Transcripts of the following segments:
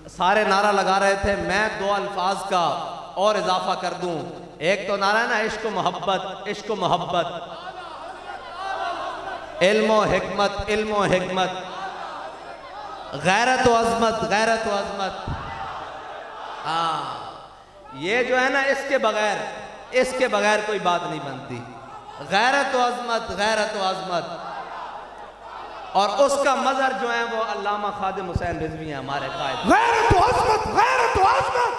सारे नारा लगा रहे थे, मैं दो अल्फाज का और इजाफा कर दूं। एक तो नारा है ना, इश्क मोहब्बत, इश्क मोहब्बत, इल्मो हिकमत, इल्मो हिकमत, गैरत व अज़मत, गैरत व अज़मत। हाँ, ये जो है ना, इसके बगैर कोई बात नहीं बनती। गैरत व अज़मत, गैरत व अज़मत। और उसका मजहर जो है वो अल्लामा खादिम हुसैन रिजवी हैं, हमारे कायद। गैरत व अज़मत, गैरत व अज़मत,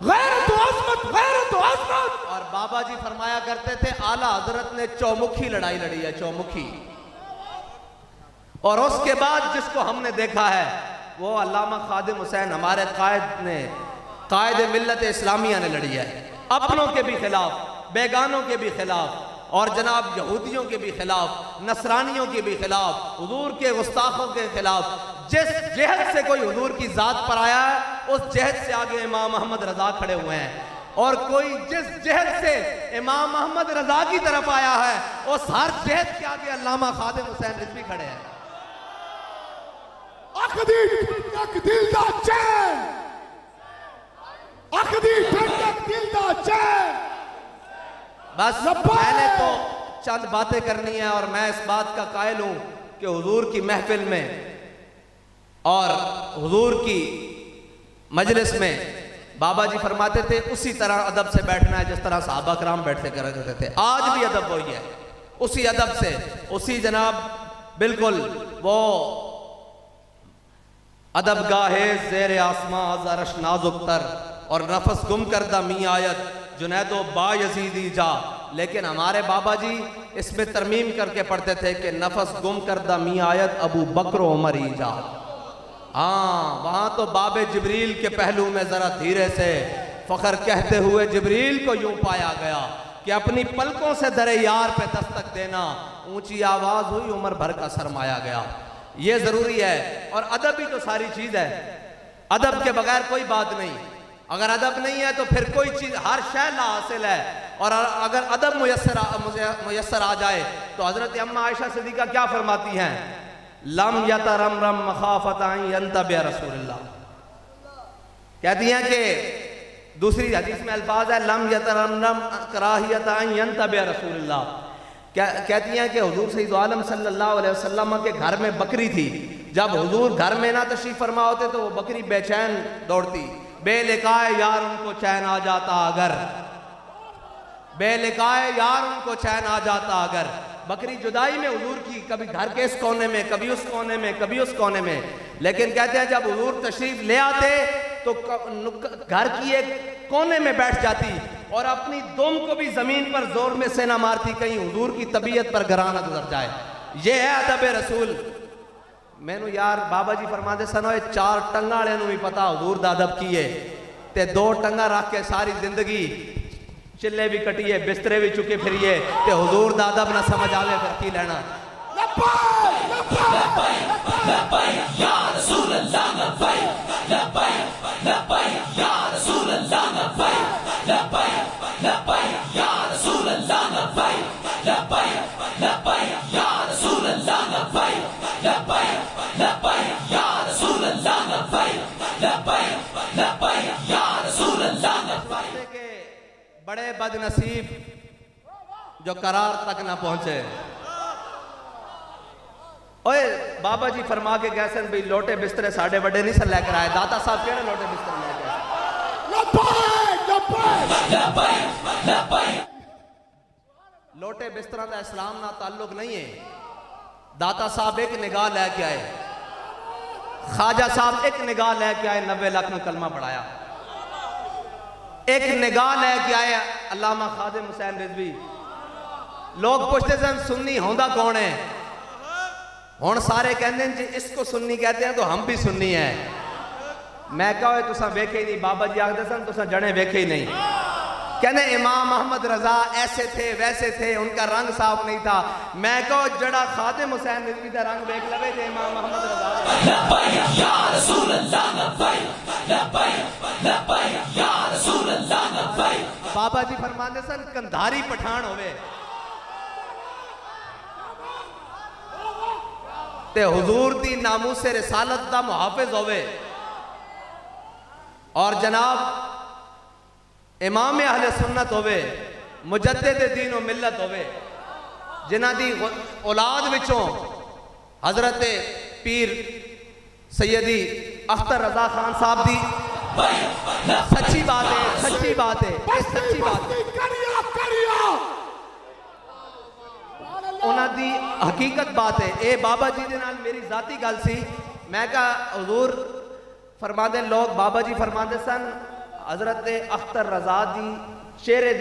गैरत व अज़मत, गैरत व अज़मत। और बाबा जी फरमाया करते थे, आला हजरत ने चौमुखी लड़ाई लड़ी है, चौमुखी। और उसके बाद जिसको हमने देखा है वो अल्लामा खादिम हुसैन हमारे कायद मिल्लत इस्लामिया ने लड़ी है, अपनों के भी खिलाफ, बेगानों के भी खिलाफ, और जनाब यहूदियों के भी खिलाफ, नसरानियों के भी खिलाफ, हुजूर के गुस्ताखों के खिलाफ। जिस जहद से कोई हुजूर की जात पर आया है उस जहद से आगे इमाम अहमद रजा खड़े हुए हैं, और कोई जिस जहद से इमाम अहमद रजा की तरफ आया है उस हर जहद के आगे अल्लामा खादिम हुसैन रिजवी खड़े हैं। अखदी ठंडक दिल दा चैन, अखदी ठंडक दिल दा चैन। बस मैंने तो चंद बातें करनी है, और मैं इस बात का कायल हूं कि हुजूर की महफिल में और हुजूर की मजलिस में बाबा जी फरमाते थे उसी तरह अदब से बैठना है जिस तरह सहाबा कराम बैठते करते थे। आज भी अदब वही है, उसी अदब से, उसी जनाब बिल्कुल वो अदब गाहे ज़ेर आसमां अज़रश नाजुक तर, और नफस गुम करदा मी आयत जुनैदो बायज़ीदी जा। लेकिन हमारे बाबा जी इसमें तरमीम करके पढ़ते थे कि नफस गुम करदा मी आयत अबू बकर उमर ही जा। हाँ, वहां तो बाबे जिब्रील के पहलू में जरा धीरे से फखर कहते हुए जिब्रील को यूं पाया गया कि अपनी पलकों से दरे यार पे दस्तक देना, ऊंची आवाज हुई, उम्र भर का सरमाया गया। ये जरूरी है, और अदब ही तो सारी चीज है। अदब के बगैर कोई बात नहीं। अगर अदब नहीं है तो फिर कोई चीज, हर शय ला हासिल है। और अगर अदब मुयस्सर आ जाए तो हजरत अम्मा आयशा सिद्दीका क्या फरमाती हैं, लम यतरमरम मखाफतन यंतबि रसूलुल्लाह, कहती हैं कि दूसरी हदीस में अल्फाज है लम यतरमरम कराहियतन यंतबि रसूलुल्लाह, कहती हैं कि हुजूर सैयद आलम सल्लल्लाहु अलैहि वसल्लम के घर में बकरी थी। जब हुजूर घर में ना तशरीफ फरमा होते तो वो बकरी बेचैन दौड़ती, बेलिकाए यार उनको चैन आ जाता अगर, बेलिकाए यार उनको चैन आ जाता अगर। बकरी जुदाई में हुजूर की, कभी घर के इस कोने में, कभी उस कोने में, कभी उस कोने में। लेकिन कहते हैं जब हुजूर तशरीफ ले आते तो घर की एक कोने में बैठ जाती और अपनी दुम को भी जमीन पर जोर में से ना मारती, कहीं हुजूर की तबीयत पर गराना गुजर जाए। ये है अदब रसूल। मैनू यार बाबा जी फरमाते सन, चार टंगा वाले भी पता हुजूर दा अदब की है, ते दो टंगा रख के सारी जिंदगी चिल्ले भी कटिए, बिस्तरे भी चुके फिरिए, ते हुजूर दा अदब ना समझ आवे फिर की लेना। बड़े बदनसीब जो करार तक ना पहुंचे। ओए बाबा जी फरमा के गए सन भी लोटे बिस्तरे साढ़े बड़े नहीं सर लेकर आए। दाता साहब केड़े लोटे बिस्तरे लेकर आए? लोटे बिस्तरा का इस्लाम ना ताल्लुक नहीं है। दाता साहब एक निगाह लेके आए, ख्वाजा साहब एक निगाह लेके आए, 90 लाख में कलमा पढ़ाया। एक निगाह लेके आए अल्लामा खादिम हुसैन रिजवी। लोग पूछते सन सुन्नी होंदा कौन है? हुण सारे कहते हैं जी इसको सुन्नी कहते हैं तो हम भी सुन्नी है। मैं कहा तुसा वेखे ही नहीं। बाबा जी आखते सन तुसा जड़े वेखे ही नहीं। कहने इमाम अहमद रजा ऐसे थे वैसे थे, उनका रंग साफ नहीं था। मैं कहो जड़ा खादिम हुसैन रिजवी का रंग देख लवे थे इमाम अहमद रजा। बाबा जी फरमाते सन कंधारी पठान होवे, ते हुजूर दी नामूसे रिसालत दा मुहाफिज होवे और जनाब इमाम अहले सुन्नत होवे, मुजद्दिद दीन व मिल्लत होवे, जिन्हां दी औलाद विचों हजरत पीर सैयदी अख्तर रजा खान साहब दी सच्ची बात है, सच्ची बात है, ये सच्ची बात है। उन्हां दी हकीकत बात है। ये बाबा जी दे नाल मेरी जाती गल सी। मैं कहा हुजूर फरमाते लोग, बाबा जी फरमाते सन हजरत अख्तर रजा दी चेहरे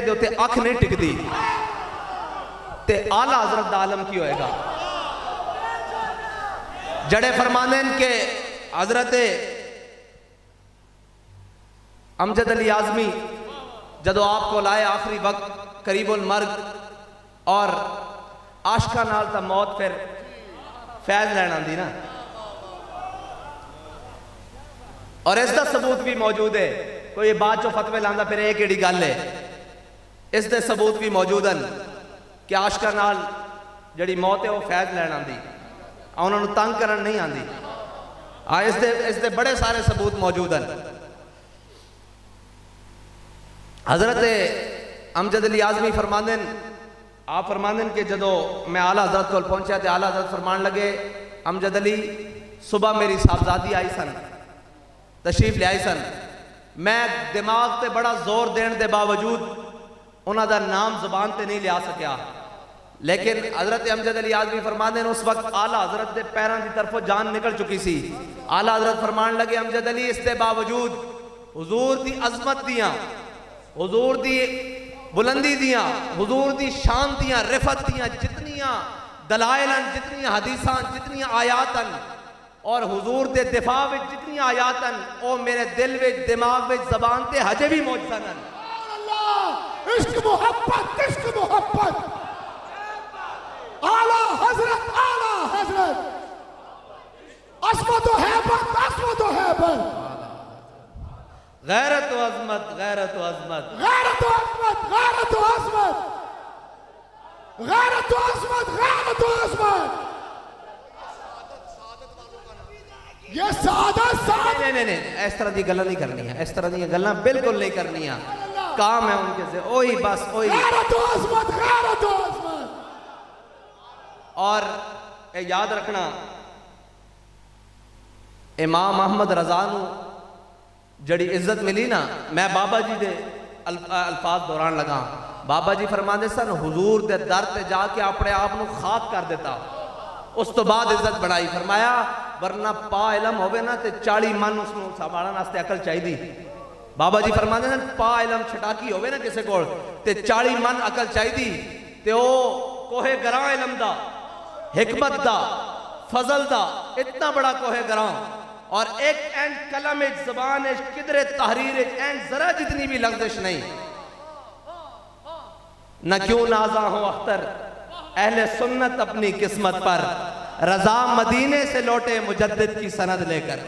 दे उत्ते अख नहीं टिकदी ते आला हजरत दा आलम की होएगा। जड़े फरमाते के हजरत अमजद अली आजमी जदों आपको लाए आखिरी वक्त करीबुल मर्ग और आशका नाल ता मौत फिर फैज लैन आंदी ना, और इसका सबूत भी मौजूद है। कोई ये बात जो फतवे लांदा फिर एक केड़ी गल है, इसके सबूत भी मौजूद हैं कि आशका नाल जड़ी मौत है वो फैज लैन आंदी, उन्होंने तंग करन नहीं आंदी। हाँ, इसके बड़े सारे सबूत मौजूद हैं। हजरत अमजद अली आजमी फरमांदे, आप फरमांदे कि जदों मैं आला हजरत को पहुंचा तो आला हजरत फरमान लगे, अमजद अली सुबह मेरी साहबजादी आई सन, तशरीफ ले आई सन, मैं दिमाग ते बड़ा जोर देने के बावजूद उन्हों का नाम जुबान ते नहीं लिया सकिया, लेकिन हजरत अमजद अली आजमी फरमाते हैं उस वक्त आला हजरत के पैरों की तरफों जान निकल चुकी सी। आला हजरत फरमान लगे, अमजद अली इसके बावजूद हुजूर की अजमत दियाँ, हुजूर की बुलंदी दियाँ, हुजूर की शान दियाँ, रिफत दियाँ जितनियाँ दलाइलन, जितनी हदीसां, जितनी आयातन और हुजूर के दिफा में जितनी आयातन ओ मेरे दिल में, दिमाग में, जबान ते हजे भी मौजूद हैं। इश्क मोहब्बत, इश्क मोहब्बत, आला हजरत, आला हजरत, अस्मत व हैबत, अस्मत व हैबत, गैरत व अज़मत, गैरत व अज़मत, गैरत व अज़मत, गैरत व अज़मत, गैरत व अज़मत, गैरत व अज़मत। ये सादत, नहीं नहीं नहीं, इस तरह की गल्लां नहीं करनी है, इस तरह की गल्लां बिल्कुल नहीं करनी है। काम है उनके से ओही, बस ओही। गैरत व अज़मत, गैरत व अज़मत। और याद रखना, इमाम अहमद रजा नू जड़ी इज्जत मिली ना, मैं बाबा जी दे अल्फाज दौरान लगा, बाबा जी फरमाते सन हुजूर दे दर ते जाके अपने आप को खाक कर देता, उस तो बाद इज्जत बढ़ाई। फरमाया वरना पा इलम होवे ना ते 40 मन उसनू संभालने वास्ते अकल चाहिए। बाबा जी फरमाते हैं पा इलम छटाकी होवे ना किसी को ते 40 मन अकल चाहिए, ते ओ कोहे गरां इलम दा, हिकमत दा, फजल दा इतना बड़ा कोहे गरां, और एक एंड कलम जबान किधरे तहरीर एंड जरा जितनी भी लफ्जिश नहीं। न क्यों नाजा हो अख्तर अहले सुन्नत अपनी किस्मत पर, रजा मदीने से लौटे मुजद्दिद की सनद लेकर।